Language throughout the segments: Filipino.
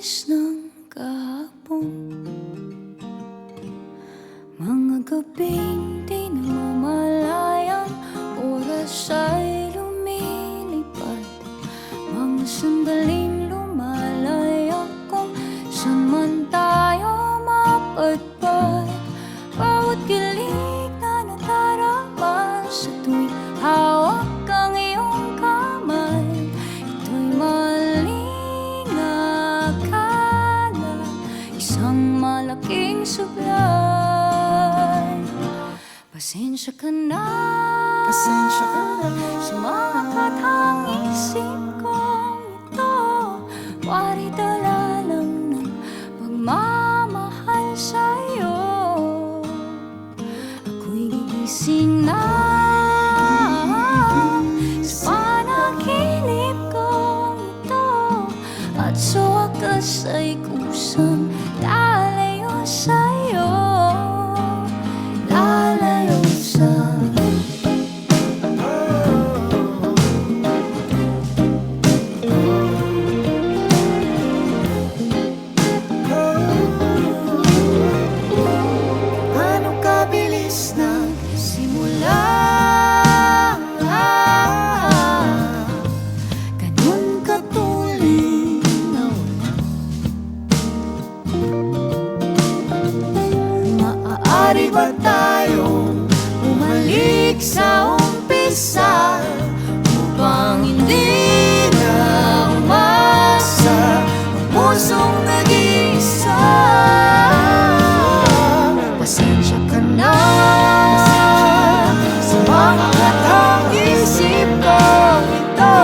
bilis ng kahapon, mga gabing di namamalayan, oras ay lumilipad, mga sandaling lumalaya kung saan man tayo mapadpad. Bawat kilig na nadarama sa tuwing hawak ang iyong kamay, ito'y maling akala, isang malaking sublay. Pasensya ka na, pasensya ka na sa mga katang isip kong ito, wari dala lang ng pagmamahal sa'yo. Ako'y gigising na sa panaginip kong ito, at sa wakas ay kusang lalayo sa'yo, lalayo sa'yo. Anong kabilis na Simula, ganun katuloy na maaari ba tayong bumalik sa umpisa upang hindi na umasa ang pusong nag-iisa? Pasensya ka na sa mga katang isip kong ito,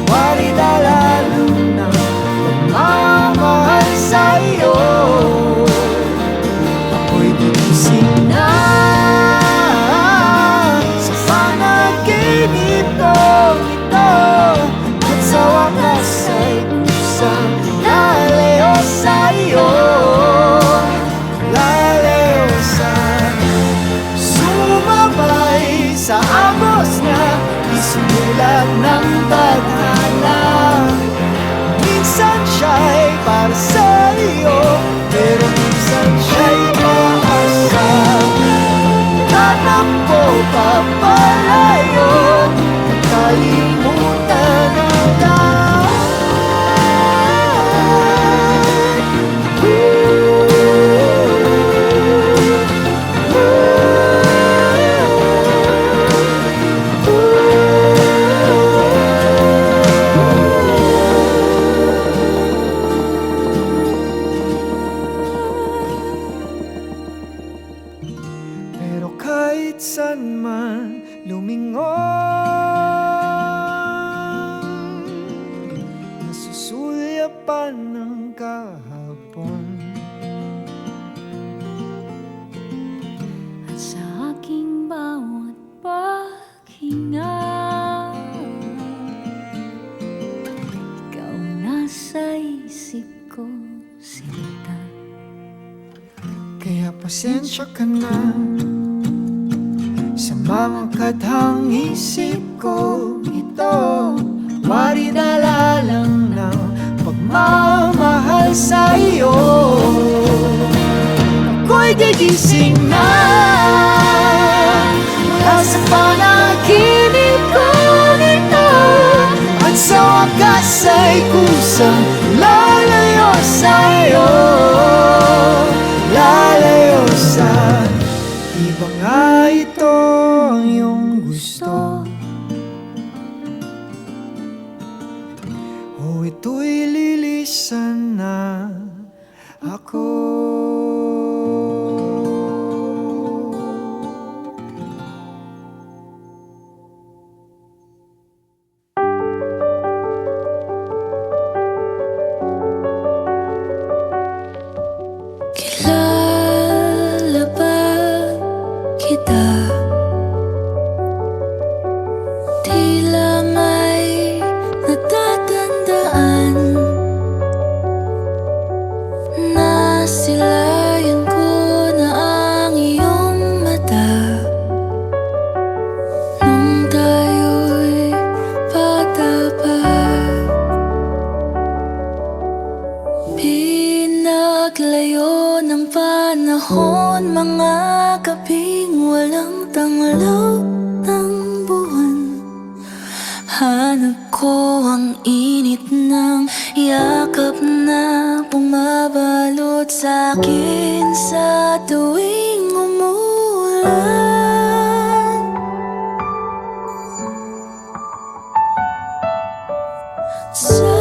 wari dala lang ng pagmamahal sa'yo. Ako'y gigising na sa panaginip kong ito, at sa wakas ay kusang lalayo sa'yo, lalayo sa'yo. Sumabay sa agos na isimulan ng tadhana, minsan siya'y para sa'yo, pero minsan siya'y paasa. Tatakbo papalayo, nakalimutan ang lahat. pero kahit saan man lumingon, nasusulyapan ng kahapon. At sa aking bawat paghinga, ikaw nasa isip ko, sinta. Kaya pasensya ka na sa mga katang isip ko ito, wari dala lang ng pagmamahal sa'yo. Ako'y gigising na mula sa panaginip ko nito, at sa wakas ay kusang lalayo sa'yo, lalayo sa iba nga ito ang iyong gusto, o ito'y lilisan na ako. Kilala ba kita? Tila may natatandaan na sila gabing walang tanglaw ng buwan, hanap ko ang init ng yakap na bumabalot sa'kin sa tuwing umulan. Sa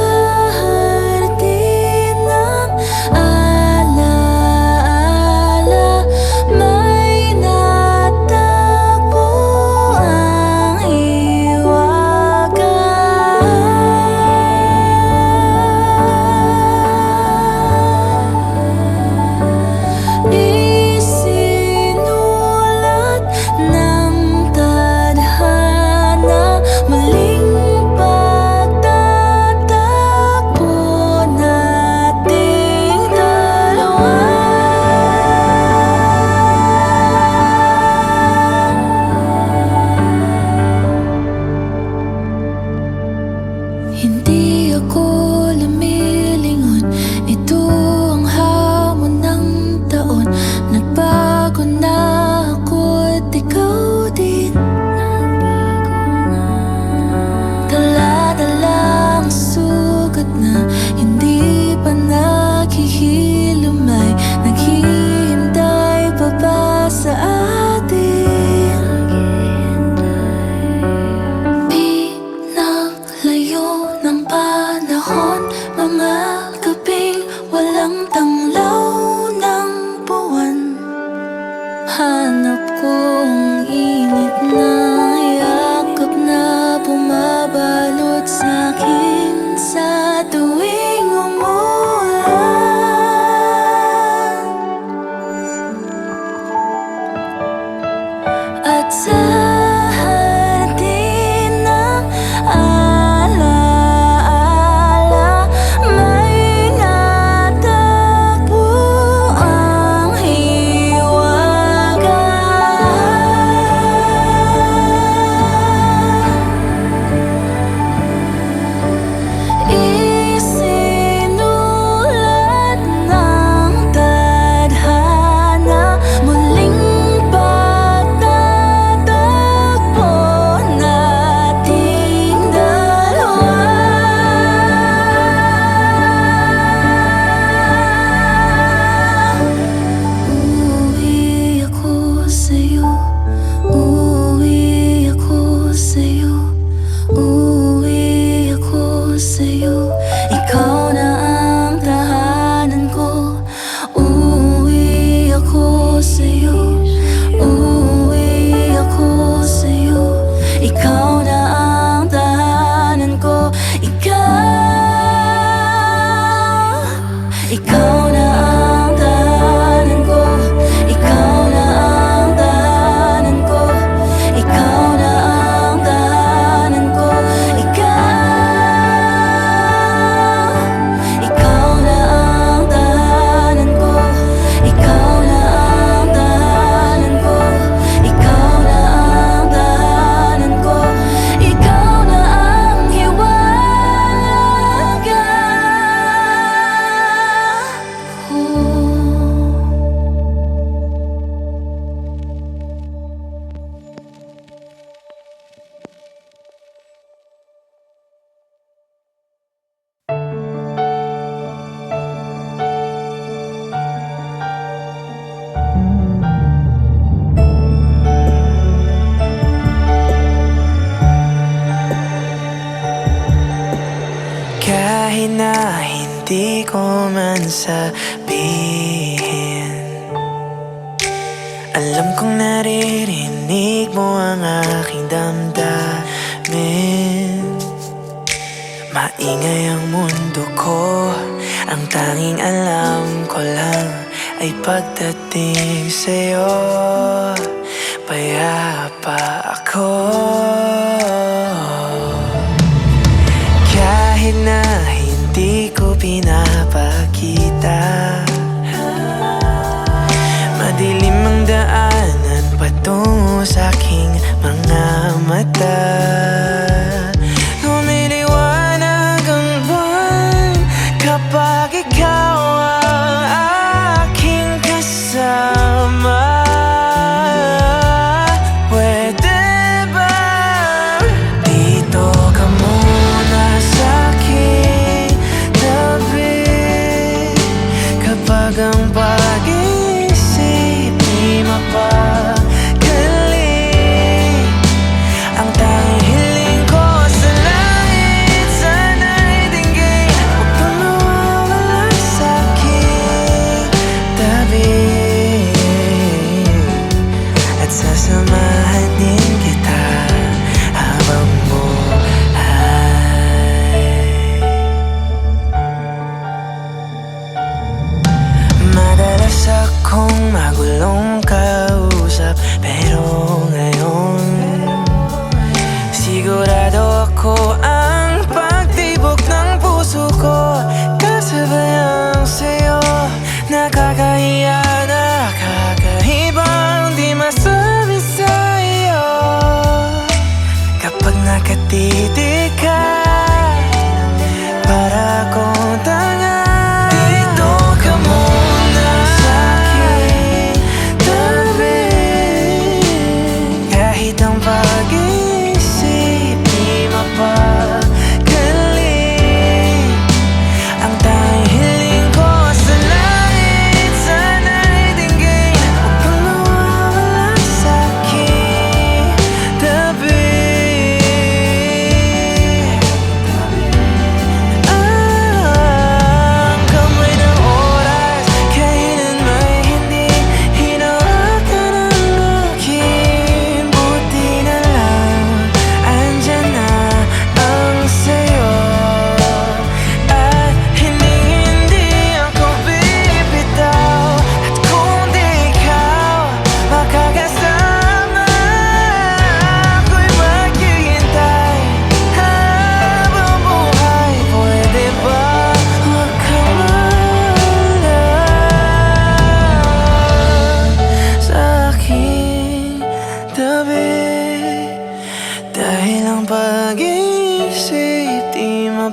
hardin ng alaala, may natagpo ang hiwaga. Isinulat ng tadhana, muling pagtatakbo nating dalawa. Hindi ako lumilingon, ito ang hamon ng taon. Nagbago na ako at ikaw din. Dala-dala ang sugat na hindi pa naghihilumay, naghihintay pa ba sa atin? Pinaglayo ng panahon, mga gabing walang tanglaw ng buwan, hanap ko ang init na yakap na bumabalot sa'kin sa tuwing umulan. At sa hardin ng alaala, may natagpo ang hiwaga. Isinulat ng tadhana, muling pagtatakbo nating dalawa. Uuwi ako sa'yo, uuwi ako sa'yo, uuwi ako sa'yo. Ikaw na ang tahanan ko. Uuwi ako sa'yo, uuwi ako sa'yo. Ikaw na ang tahanan ko. Ikaw na ang tahanan ko. Ikaw na ang tahanan ko. Ikaw na ang tahanan ko. Ikaw na ang tahanan ko. Ikaw na ang tahanan ko. Ikaw na ang tahanan ko. Ikaw na ang hiwaga ko. Kahit na hindi ko man sabihin, alam kong naririnig mo ang aking damdamin. Maingay ang mundo ko, ang tanging alam ko lang ay pagdating sa'yo. Payapa ako. Kahit na hindi ko pinapakita, madilim ang daanan patungo sa aking mga mata. Lumiliwanag ang buwan kapag ikaw ang aking kasama.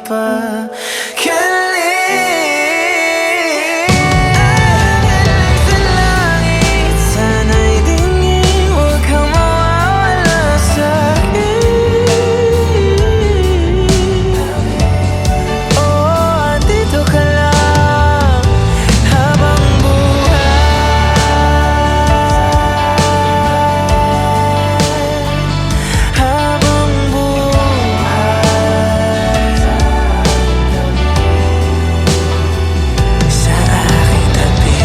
mapakaling. Sa langit, sana'y dingin, huwag kang mawawala sa'kin. Oh, andito ka lang habang sa aking tabi.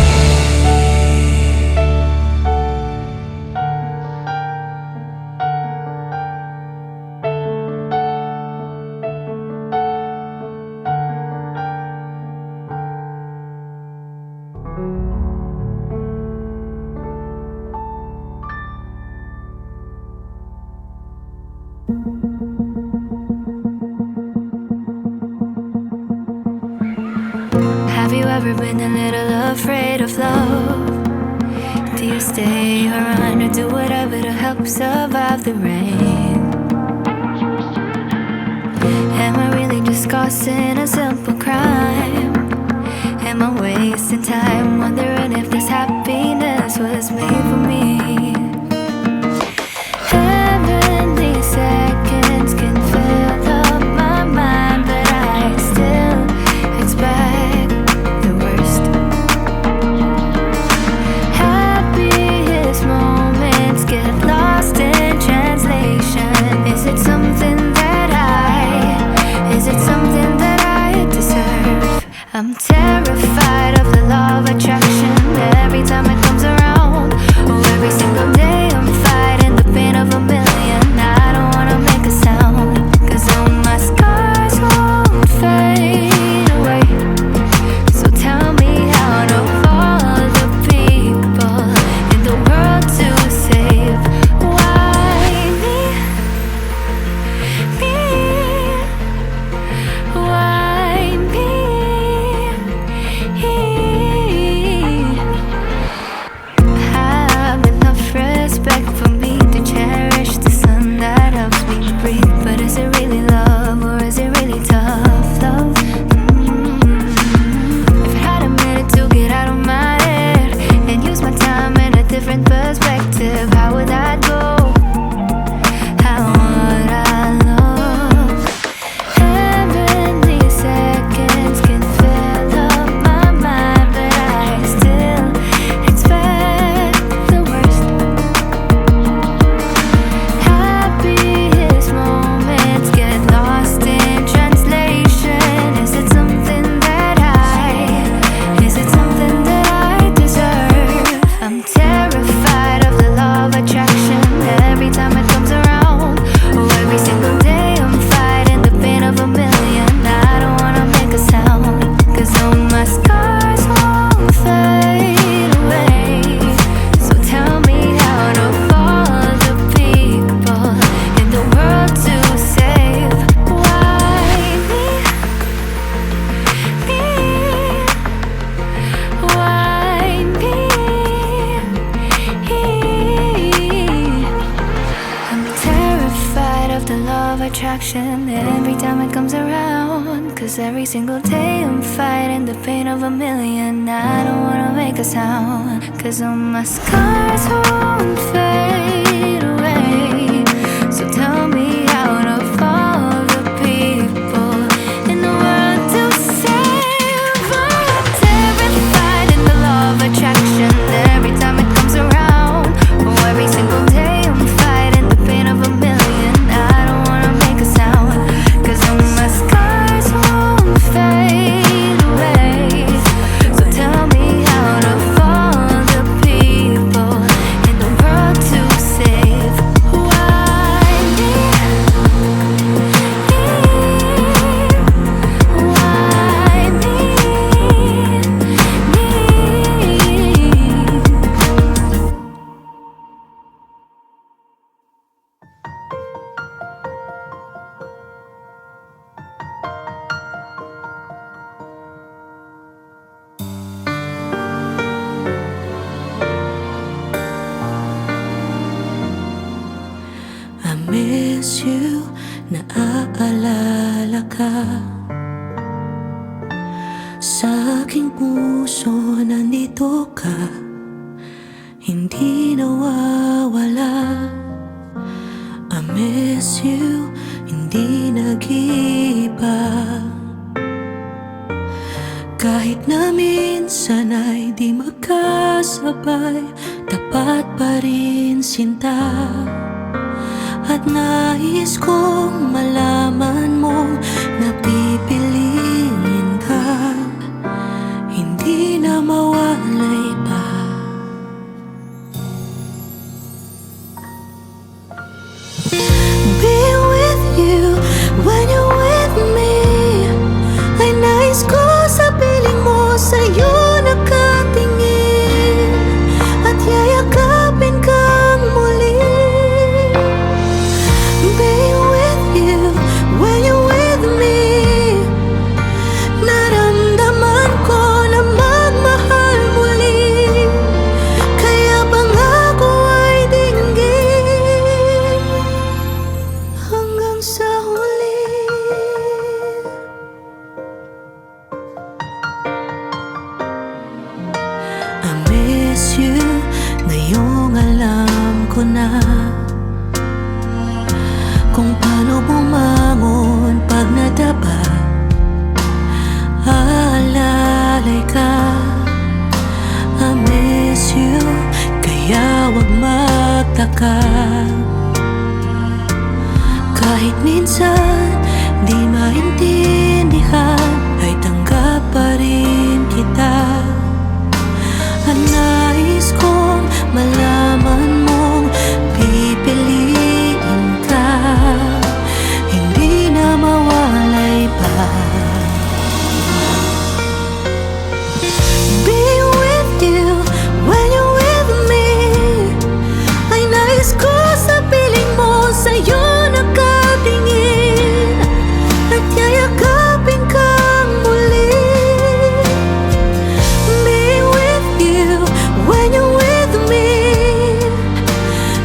Have you ever been a little afraid of love? Do you stay or run or do whatever to help survive the rain? Am I really just causing a simple crime? Am I wasting time wondering if this happiness was made for me? Heavenly seconds can fill up my mind, but I still expect the worst. Happiest moments get lost in translation. Is it something that I deserve? I'm terrified of the law of attraction every time it comes around. Oh, every single day I'm fighting the pain of a million. I don't wanna make a sound, 'cause all my scars won't fade away. So tell me out of all the people in the world to save, why me? Why me? Have enough respect for me to cherish the sun that helps me breathe. But is it really love or is it really tough love? If I had a minute to get out of my head and use my time in a different perspective, how would that go? How would I look? Heavenly seconds can fill up my mind, but I still expect the worst. Happiest moments get lost in translation. Is it something that I deserve? I'm terrified of the law of attraction every time it comes around. Oh, every single day I'm fighting the pain of a million. I don't wanna make a sound, 'cause all my scars won't fade away. So tell me out of all the people in the world to save, why me? Why me? I'm terrified of the law of attraction every time it comes around. 'Cause every single day I'm fighting the pain of a million. I don't wanna make a sound, 'cause all my scars won't fade away. So tell me out of all the people in the world to save, I'm terrified in the law of attraction every time it comes around. Oh, every single day I'm fighting the pain of a million. I don't wanna make a sound, 'cause all my scars won't fade away. So tell me out of all the people in the world to save, why me? Why me? I miss you, naaalala ka. Sa aking puso nandito ka, hindi nawawala. I miss you, hindi nag-iiba. Kahit na minsan ay di magkasabay, tapat pa rin sinta. At nais kong malaman mo na pipiliin ka, hindi na mawalay pa. Being with you when you're with me, ay nais ko sa piling mo, sa'yo nakatingin at yayakapin kang muli. Being with you when you're with me, naramdaman ko na magmahal muli, kaya pangako ay dinggin hanggang sa huli. I miss you, ngayong alam ko na kung paano bumangon pag nadapa. Aalalay ka, I miss you, kaya wag magtaka. Kahit minsan di maintindihan, ay tanggap pa rin kita. At nais kong malaman mong pipiliin ka, hindi na mawalay pa. Being with you when you're with me, ay nais ko sa piling mo, sa'yo nakatingin at yayakapin kang muli. Being with you when you're with me,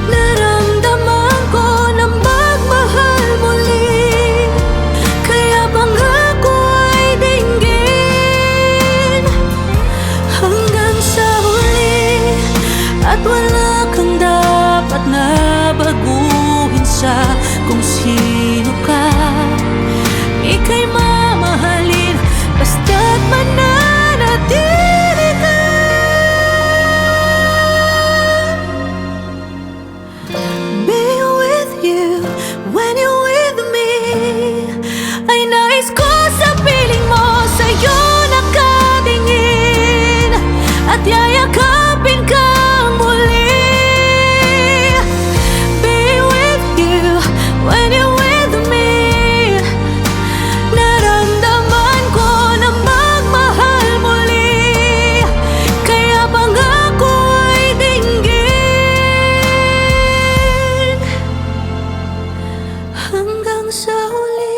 naramdaman ko na magmahal muli, kaya pangako ay dinggin hanggang sa huli. At wala kang dapat na baguhin sa kung sino ka. Ika'y mamahalin basta't mananatili ka. Being with you when you're with me, ay nais ko sa piling mo, sa'yo nakatingin at yayakapin kang muli. Being with you when you're with me, naramdaman ko na magmahal muli, kaya pangako ay dinggin hanggang sa huli.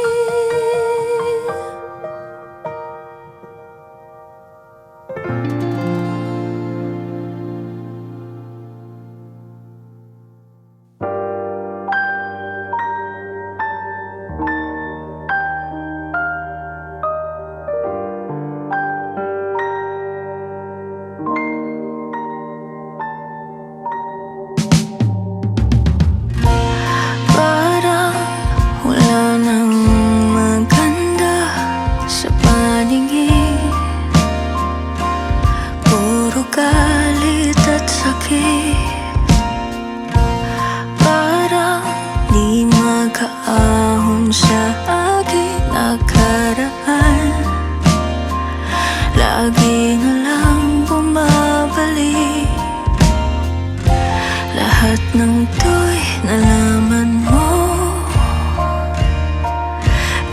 Parang wala nang maganda sa paningin, puro galit at sakit. Parang di magkaahon sa aking nakaraan, lagi na lang bumabalik. Lahat ng to'y nalaman mo,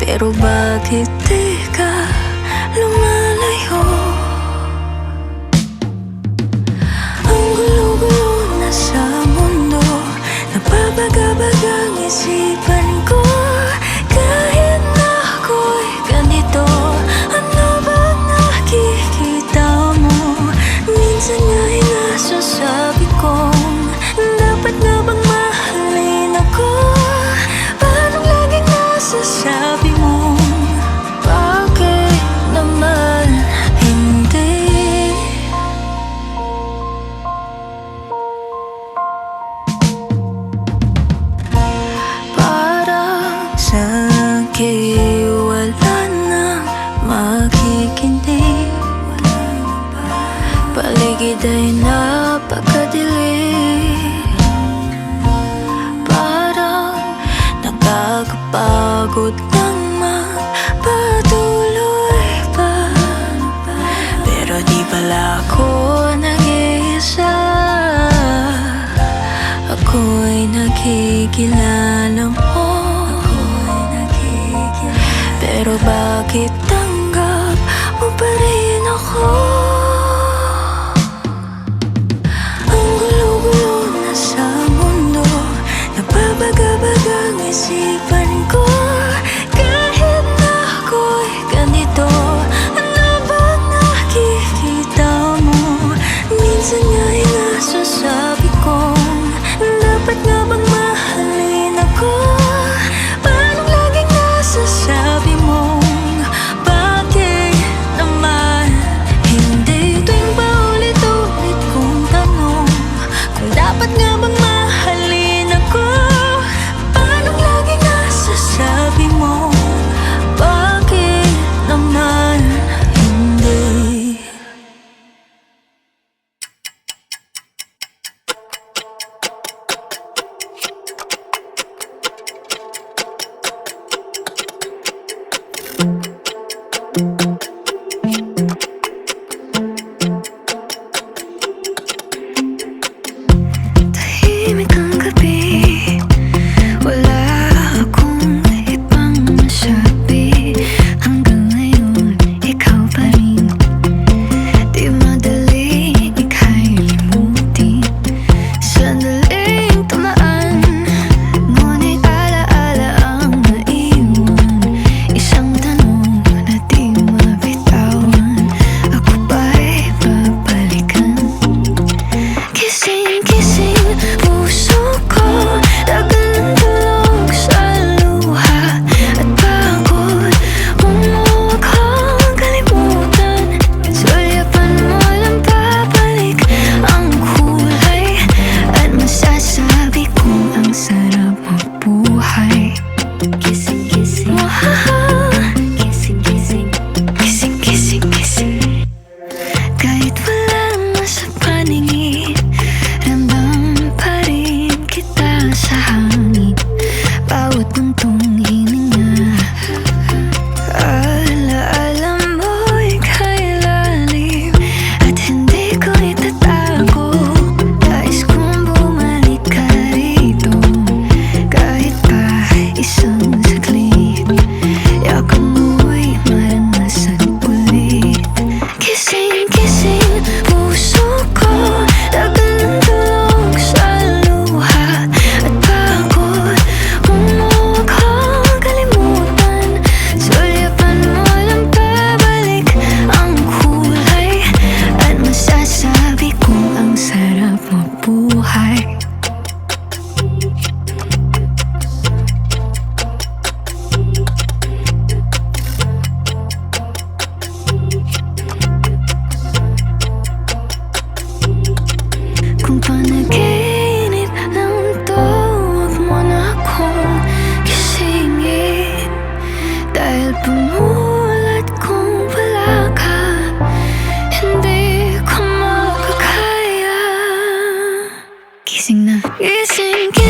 pero bakit di ka lumalayo? Ang gulo-gulo na sa mundo, nababaga-bagang isipan ko. Kahit na ako'y ganito, ano bang nakikita mo? Minsan nga'y nasasabi kong dapat na bang mahalin ako? Paano laging nasasabi mo, bakit naman pagod nang magpatuloy pa. Pero di pala ako nag-iisa. Ako'y nakikilala mo. Pero bakit tanggap mo pa rin ako? Ang gulo-gulo na sa mundo, nababaga-baga ang isipan ko. Kahit na ako'y ganito, ano bang nakikita mo? Minsan nga'y nasasabi kong dapat nga bang mahalin ako? Parang laging nasasabi mong bakit naman hindi? Tuwing paulit-ulit kong tanong kung dapat nga bang mahalin ako, parang laging nasasabi mong bakit naman hindi? Tahimik ang gabi, wala akong ibang masabi. Hanggang ngayon, ikaw pa rin. Di madali ikalimutin. Sandaling tumaan, ngunit alaala ang naiwan. Isang tanong na di mabitawan, ako ba'y babalikan? Kising-kising puso ko, tagal ng tulog sa luha at pagod. Umuwag kang kalimutan, sulyapan mo lang babalik ang kulay. At masasabi kong ang sarap mabuhay. Kising-kising, kising-kising, kising-kising, kising. Kahit wala na sa paningin, ramdam pa rin kita sa hangin. Bawat buntong hininga, alaala mo'y kailalim at hindi ko itatago. Nais kong bumalik ka rito, kahit pa isang saglit. Yakap mo'y maranasan ulit. Kising-kising puso ko, tagal ng tulog sa luha at pagod. Umuwag kang kalimutan, sulyapan mo lang babalik ang kulay. At masasabi kong ang sarap mabuhay. Kung panaginip lang to, huwag mo na akong gisingin. Dahil pumulat kung wala ka, hindi ko makakaya. Gising na, gising, gising.